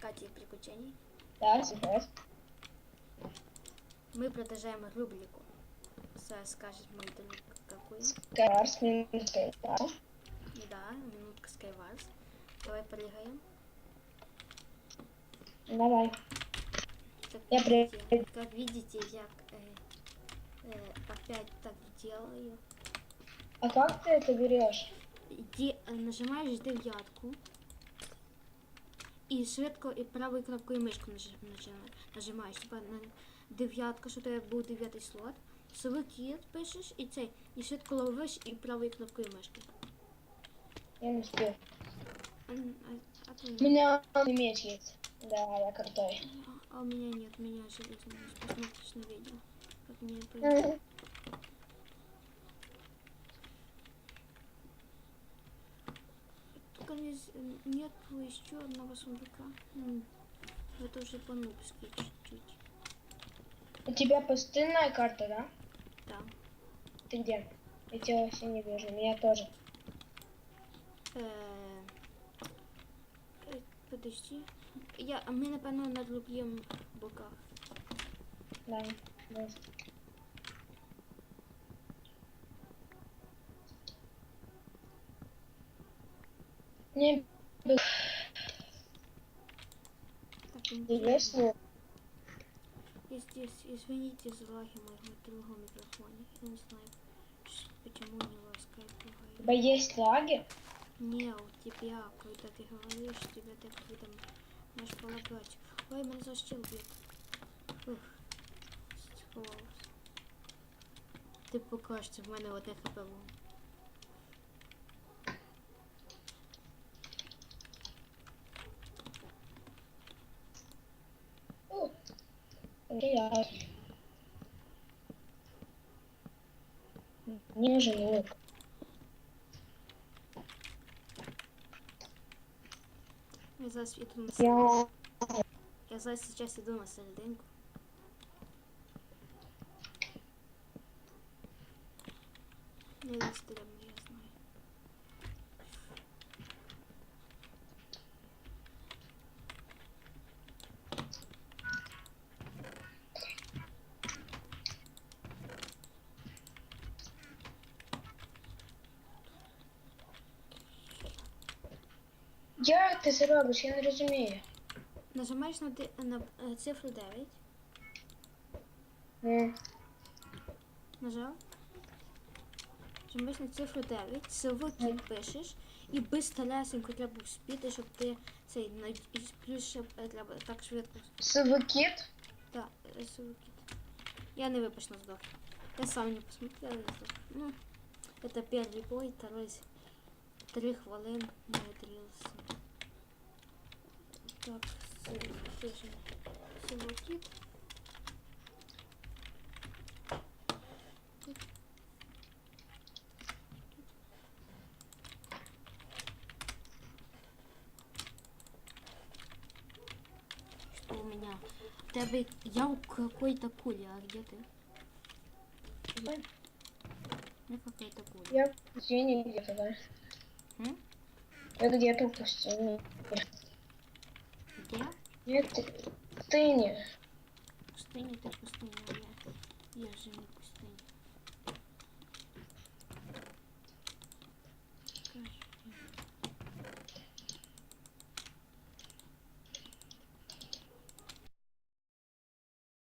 искать их приключений. Да, сейчас. Мы продолжаем рубрику. Скажет мой друг какую. Скарс минус 5, да? Да, минутка Skywars. Давай прыгаем. Давай. Как Я видите, я опять так делаю. А как ты это берешь? Нажимаешь дев'ятку. І швидко і правою кнопкою мишку нажимаєш. Типа на дев'ятка, що тебе був 9-й слот. Совокіт пишеш і цей. І швидко ловиш і правою кнопкою мишки. Я не успел. Ты У меня меч есть. Да, я крутой. А у меня нет, у меня железный меч. Посмотришь на видео, как мне это. Только нет еще одного сундука. Это уже по-нубски чуть-чуть. У тебя пустынная карта, да? Да. Ты где? Я тебя вообще не вижу, меня тоже. Подожди. Мы, напевно, на другим боках. Да, есть. Мне интересно. Я здесь, извините за лаги моего другого микрофона. Я не знаю, почему у него скайп лагает. У тебя есть лаги? Не, у тебя, когда ты говоришь, тебя так видом можешь полагать. Ой, меня защитил бьет. Ух, сховался. Ти покажеш, в мене одне хп було. Я. Не нужен лук. Я зараз іду на серединку. Я зараз зараз іду на серединку. Не вистрілено, я знаю. Як ти це робиш? Я не розумію. Нажимаєш на цифру 9. Нажав. Нажимаєш на цифру 9, силовий пишеш і бистресенько треба вспіти, щоб ти цей плюс ще треба так швидко. Сивокіт? Так, силовий. Я не випущено здох. Я сам не посмотрел, не здох. Ну, это первый бой, второй 3 хвилин не отрілся. Так, пишем силовик. Что у меня? Я у какой-то кули, а где ты? Я какой-то кули. Я в пустыне где-то, да. Я где-то в пустыне. Где? Нет, в пустыне. Пустыня, ты пустыня, я же не пустыня. Скажи.